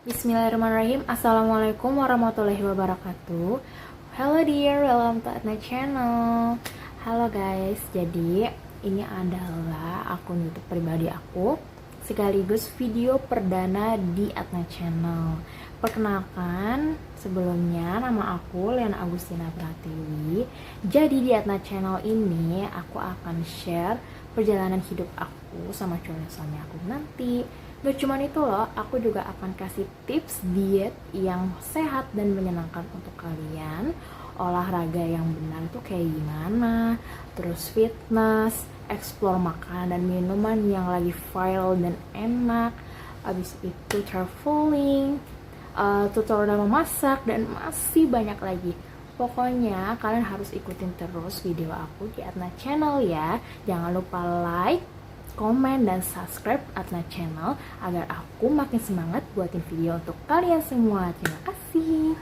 Bismillahirrahmanirrahim. Assalamualaikum warahmatullahi wabarakatuh. Hello dear, welcome to Atna Channel. Halo guys, jadi ini adalah akun YouTube pribadi aku sekaligus video perdana di Atna Channel. Perkenalkan, sebelumnya nama aku Liana Agustina Pratiwi. Jadi di Atna Channel ini aku akan share perjalanan hidup aku sama calon suami aku nanti. Gak cuman itu loh, aku juga akan kasih tips diet yang sehat dan menyenangkan untuk kalian. Olahraga yang benar itu kayak gimana, terus fitness, explore makanan dan minuman yang lagi viral dan enak. Abis itu traveling, tutorial memasak, dan masih banyak lagi. Pokoknya kalian harus ikutin terus video aku di Atna Channel ya. Jangan lupa like, komen, dan subscribe Atna Channel agar aku makin semangat buatin video untuk kalian semua. Terima kasih.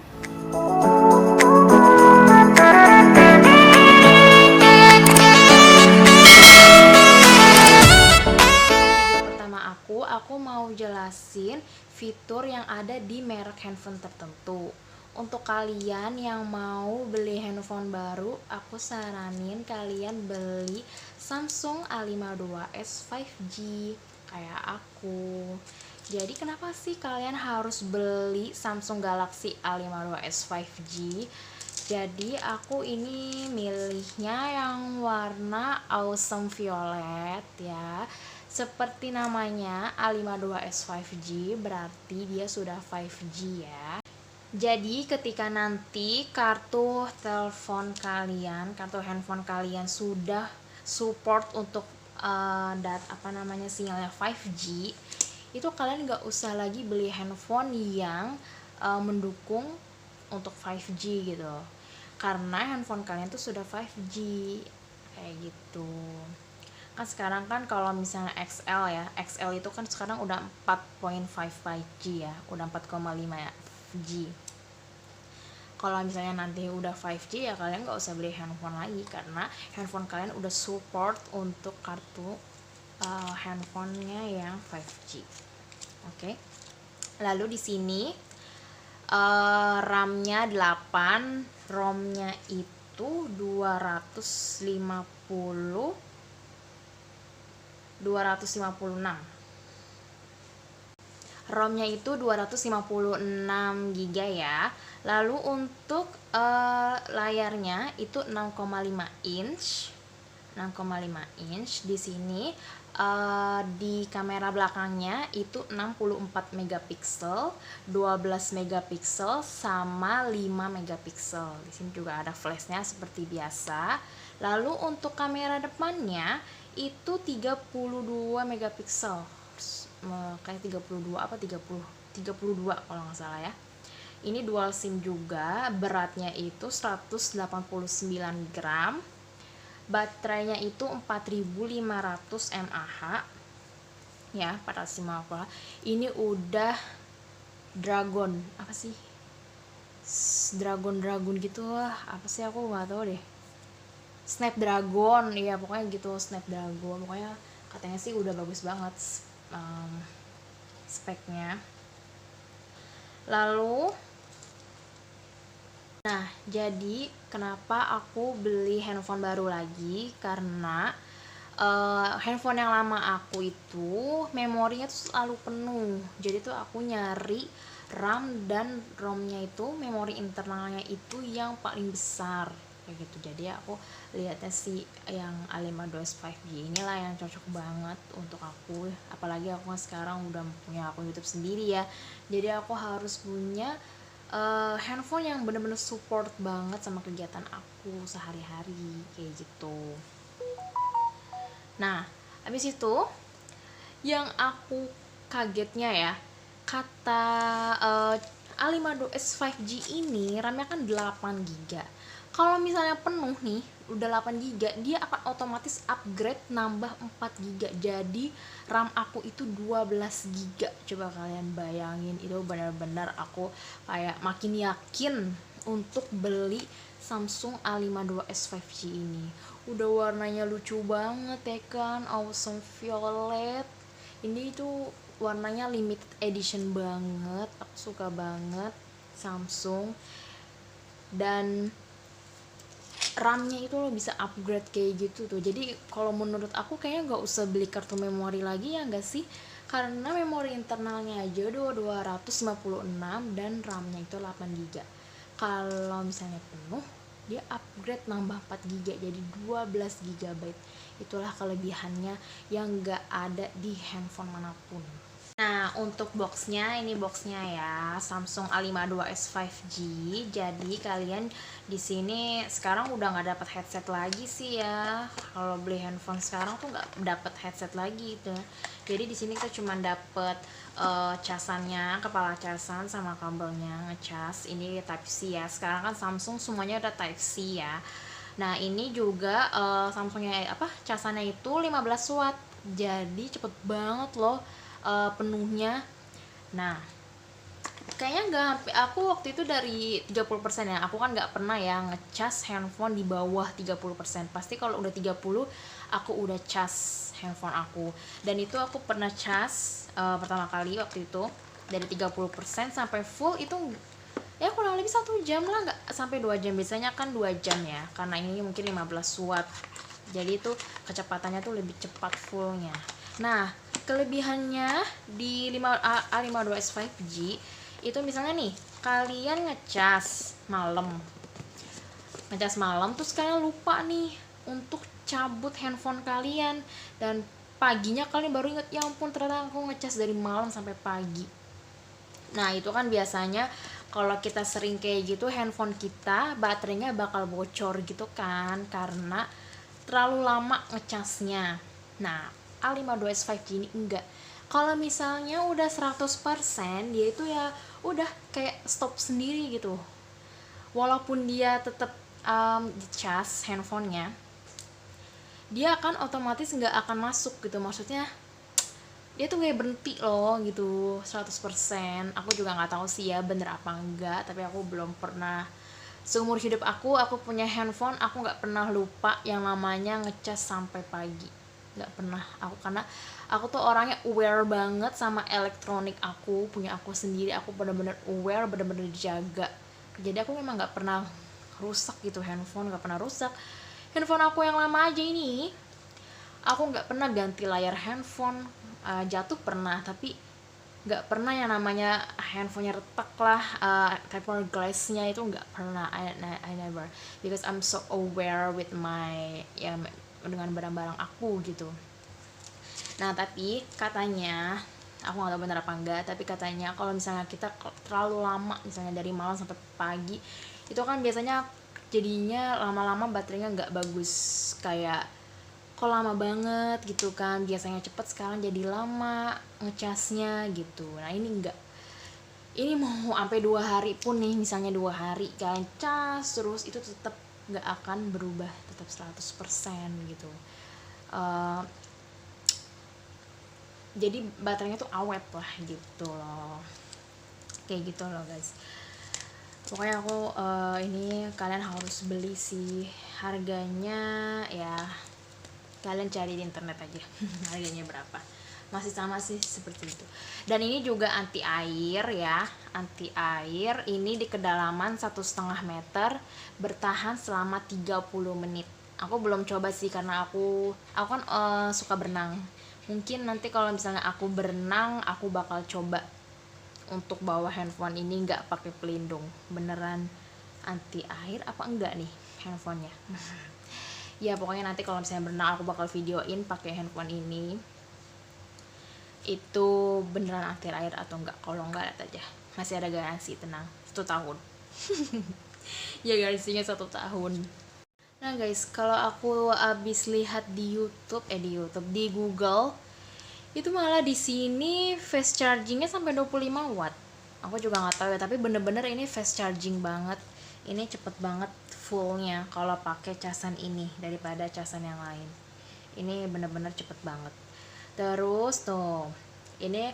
Pertama aku mau jelasin fitur yang ada di merek handphone tertentu. Untuk kalian yang mau beli handphone baru, aku saranin kalian beli Samsung A52s 5G kayak aku. Jadi kenapa sih kalian harus beli Samsung Galaxy A52s 5G? Jadi aku ini milihnya yang warna Awesome Violet ya. Seperti namanya A52s 5G berarti dia sudah 5G ya. Jadi ketika nanti kartu handphone kalian sudah support untuk sinyalnya 5G, itu kalian nggak usah lagi beli handphone yang mendukung untuk 5G gitu. Karena handphone kalian tuh sudah 5G kayak gitu. Kan sekarang kan kalau misalnya XL ya, XL itu kan sekarang udah 4.5 5G ya, udah 4,5 ya G. Kalau misalnya nanti udah 5G ya kalian nggak usah beli handphone lagi karena handphone kalian udah support untuk kartu handphonenya yang 5G. Oke. Lalu di sini RAM-nya 8, ROM-nya itu 256. ROM-nya itu 256 GB ya. Lalu untuk layarnya itu 6,5 inch. 6,5 inch. Di sini di kamera belakangnya itu 64 megapiksel, 12 megapiksel sama 5 megapiksel. Di sini juga ada flashnya seperti biasa. Lalu untuk kamera depannya itu 32 megapiksel. Kayak 32 apa 32 kalau nggak salah ya. Ini dual SIM juga, beratnya itu 189 gram. Baterainya itu 4500 mAh. Ya, 450. Ini udah Dragon, apa sih? Dragon gitu lah. Apa sih aku nggak tahu deh. Snapdragon, iya pokoknya gitu, Snapdragon. Pokoknya katanya sih udah bagus banget speknya. Lalu jadi kenapa aku beli handphone baru lagi? Karena handphone yang lama aku itu memorinya tuh selalu penuh. Jadi tuh aku nyari RAM dan ROM-nya itu, memori internalnya itu yang paling besar kayak gitu. Jadi aku lihatnya sih yang A52s 5G inilah yang cocok banget untuk aku. Apalagi aku kan sekarang udah punya akun YouTube sendiri ya. Jadi aku harus punya handphone yang bener-bener support banget sama kegiatan aku sehari-hari kayak gitu. Nah, habis itu yang aku kagetnya ya, kata A52s 5G ini RAM-nya kan 8 GB. Kalau misalnya penuh nih, udah 8 GB, dia akan otomatis upgrade nambah 4 GB. Jadi RAM aku itu 12 GB. Coba kalian bayangin, itu benar-benar aku kayak makin yakin untuk beli Samsung A52s 5G ini. Udah warnanya lucu banget ya kan, Awesome Violet. Ini tuh warnanya limited edition banget, aku suka banget Samsung. Dan RAM-nya itu lo bisa upgrade kayak gitu tuh. Jadi kalau menurut aku kayaknya nggak usah beli kartu memori lagi ya nggak sih, karena memori internalnya aja udah 256 dan RAM-nya itu 8 GB. Kalau misalnya penuh, dia upgrade nambah 4 GB jadi 12 GB. Itulah kelebihannya yang nggak ada di handphone manapun. Nah, untuk boxnya, ini boxnya ya, Samsung A52s 5G. Jadi kalian di sini sekarang udah nggak dapat headset lagi sih ya. Kalau beli handphone sekarang tuh nggak dapat headset lagi itu. Jadi di sini kita cuma dapat casannya, kepala casan sama kabelnya ngecas. Ini Type C ya. Sekarang kan Samsung semuanya udah Type C ya. Nah, ini juga Samsungnya casannya itu 15 watt. Jadi cepet banget loh penuhnya. Nah, kayaknya nggak, aku waktu itu dari 30% ya, aku kan nggak pernah ya ngecas handphone di bawah 30%. Pasti kalau udah 30 aku udah cas handphone aku. Dan itu aku pernah cas pertama kali waktu itu dari 30% sampai full itu ya kurang lebih 1 jam lah, nggak sampai 2 jam. Biasanya kan 2 jam ya, karena ini mungkin 15 watt, jadi itu kecepatannya tuh lebih cepat fullnya. Nah, kelebihannya di A52s 5G itu misalnya nih, kalian ngecas malam terus kalian lupa nih untuk cabut handphone kalian, dan paginya kalian baru inget, ya ampun ternyata aku ngecas dari malam sampai pagi. Nah, itu kan biasanya kalau kita sering kayak gitu, handphone kita baterainya bakal bocor gitu kan, karena terlalu lama ngecasnya. Nah, A52s 5G ini enggak. Kalau misalnya udah 100%, dia itu ya udah kayak stop sendiri gitu. Walaupun dia tetap dicas handphonenya, dia akan otomatis nggak akan masuk gitu. Maksudnya dia tuh kayak berhenti loh gitu 100%. Aku juga nggak tahu sih ya bener apa enggak, tapi aku belum pernah seumur hidup aku punya handphone, aku nggak pernah lupa yang namanya ngecas sampai pagi. Nggak pernah aku, karena aku tuh orangnya aware banget sama elektronik aku, punya aku sendiri. Aku bener-bener aware, bener-bener dijaga. Jadi aku memang nggak pernah rusak gitu handphone, nggak pernah rusak. Handphone aku yang lama aja ini, aku nggak pernah ganti layar handphone. Jatuh pernah, tapi nggak pernah yang namanya handphonenya retak lah, tempered glassnya itu nggak pernah. I never, because I'm so aware with my ya dengan barang-barang aku gitu. Nah, tapi katanya, aku nggak tahu benar apa enggak, tapi katanya kalau misalnya kita terlalu lama, misalnya dari malam sampai pagi, itu kan biasanya jadinya lama-lama baterainya nggak bagus. Kayak kok lama banget gitu kan, biasanya cepet sekarang jadi lama ngecasnya gitu. Nah, ini enggak, ini mau sampai 2 hari pun nih, misalnya 2 hari kalian cas terus, itu tetap nggak akan berubah, tetap 100% gitu. Jadi baterainya tuh awet lah gitu loh, kayak gitu loh guys. Pokoknya aku ini kalian harus beli sih, harganya ya kalian cari di internet aja harganya berapa, masih sama sih seperti itu. Dan ini juga anti air ya, anti air. Ini di kedalaman 1,5 meter, bertahan selama 30 menit. Aku belum coba sih, karena aku kan suka berenang. Mungkin nanti kalau misalnya aku berenang, aku bakal coba untuk bawa handphone ini nggak pakai pelindung. Beneran anti air apa enggak nih handphonenya? Ya pokoknya nanti kalau misalnya berenang aku bakal videoin pakai handphone ini, itu beneran anti air atau enggak. Kalau enggak, lihat aja, masih ada garansi, tenang, 1 tahun. Ya garansinya 1 tahun. Nah guys, kalau aku abis lihat di di Google, itu malah di sini fast chargingnya sampai 25 watt. Aku juga nggak tahu ya, tapi bener-bener ini fast charging banget. Ini cepet banget fullnya kalau pakai casan ini daripada casan yang lain. Ini bener-bener cepet banget. Terus tuh, ini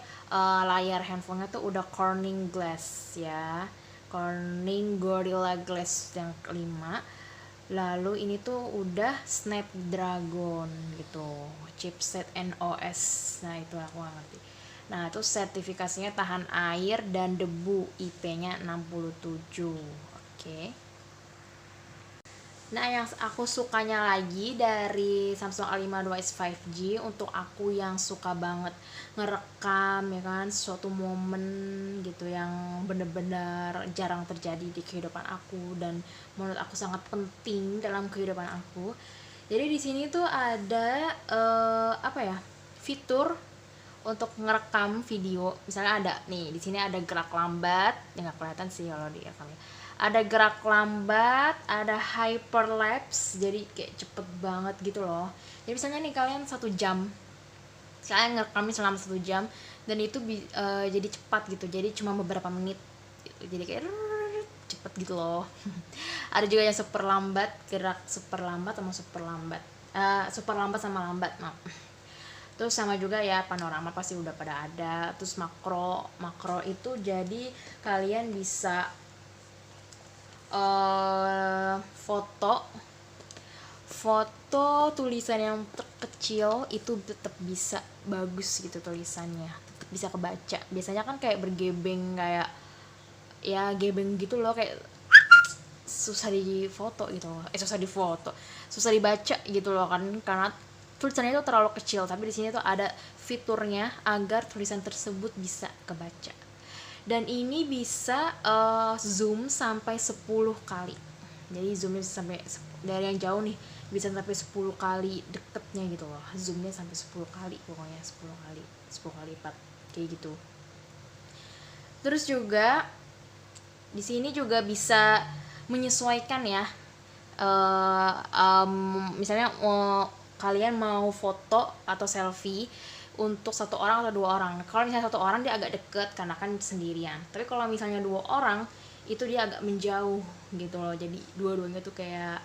layar handphonenya tuh udah Corning Glass ya, Corning Gorilla Glass yang kelima. Lalu ini tuh udah Snapdragon gitu, chipset NOS. Nah itu aku gak ngerti. Nah, itu sertifikasinya tahan air dan debu, IP-nya 67. Oke. Nah, yang aku sukanya lagi dari Samsung A52s 5G, untuk aku yang suka banget ngerekam ya kan suatu momen gitu yang bener-bener jarang terjadi di kehidupan aku dan menurut aku sangat penting dalam kehidupan aku. Jadi di sini tuh ada apa ya? Fitur untuk ngerekam video. Misalnya ada nih, di sini ada gerak lambat, ya nggak kelihatan sih kalau direkam ya. Ada gerak lambat, ada hyperlapse, jadi kayak cepet banget gitu loh. Jadi misalnya nih kalian 1 jam, kalian ngerekamnya selama 1 jam, dan itu jadi cepat gitu, jadi cuma beberapa menit gitu. Jadi kayak cepet gitu loh. Ada juga yang super lambat, gerak super lambat sama super lambat, super lambat sama lambat, maaf. Terus sama juga ya panorama pasti udah pada ada. Terus makro itu jadi kalian bisa foto tulisan yang terkecil itu tetap bisa bagus gitu, tulisannya tetap bisa kebaca. Biasanya kan kayak bergebeng, kayak ya gebeng gitu loh, kayak susah difoto gitu loh. Susah dibaca gitu loh kan, karena tulisannya itu terlalu kecil. Tapi di sini tuh ada fiturnya agar tulisan tersebut bisa kebaca. Dan ini bisa zoom sampai 10 kali. Jadi zoomnya sampai dari yang jauh nih bisa sampai 10 kali deketnya gitu loh. Zoomnya sampai 10 kali, pokoknya 10 kali lipat kayak gitu. Terus juga di sini juga bisa menyesuaikan ya. Misalnya kalian mau foto atau selfie untuk 1 orang atau 2 orang. Kalau misalnya 1 orang dia agak deket karena kan sendirian. Tapi kalau misalnya 2 orang itu dia agak menjauh gitu loh. Jadi dua-duanya tuh kayak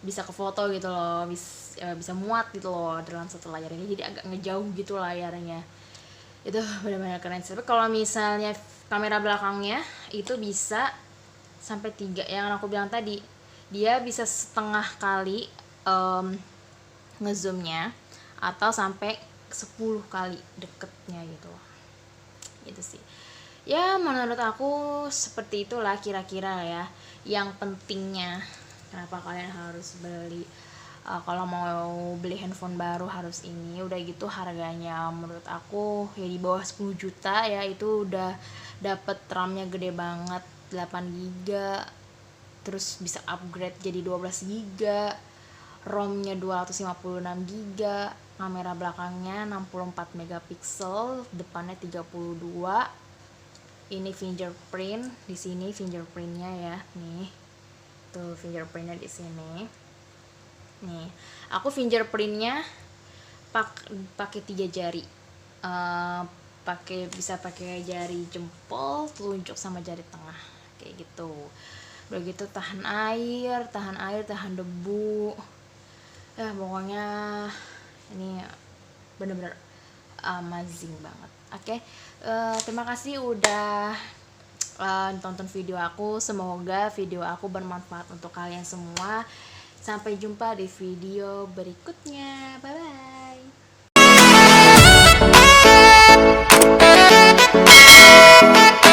bisa ke foto gitu loh, bisa muat gitu loh dalam satu layar ini. Jadi agak ngejauh gitu layarnya. Itu benar-benar keren. Tapi kalau misalnya kamera belakangnya itu bisa sampai 3 yang aku bilang tadi. Dia bisa setengah kali ngezoomnya atau sampai 10 kali deketnya gitu. Itu sih ya, menurut aku seperti itulah kira-kira ya yang pentingnya kenapa kalian harus beli. Kalau mau beli handphone baru harus ini. Udah gitu harganya menurut aku ya di bawah 10 juta ya. Itu udah dapet RAM-nya gede banget, 8 GB, terus bisa upgrade jadi 12 GB, ROM-nya 256 GB, kamera belakangnya 64 megapiksel, depannya 32. Ini fingerprint, di sini fingerprintnya ya, nih. Tuh fingerprintnya di sini. Nih, aku fingerprintnya pakai 3 jari. Bisa pakai jari jempol, telunjuk sama jari tengah. Kayak gitu. Udah gitu tahan air, tahan debu. Ya pokoknya ini bener-bener amazing banget. Oke, terima kasih udah tonton video aku. Semoga video aku bermanfaat untuk kalian semua. Sampai jumpa di video berikutnya. Bye bye.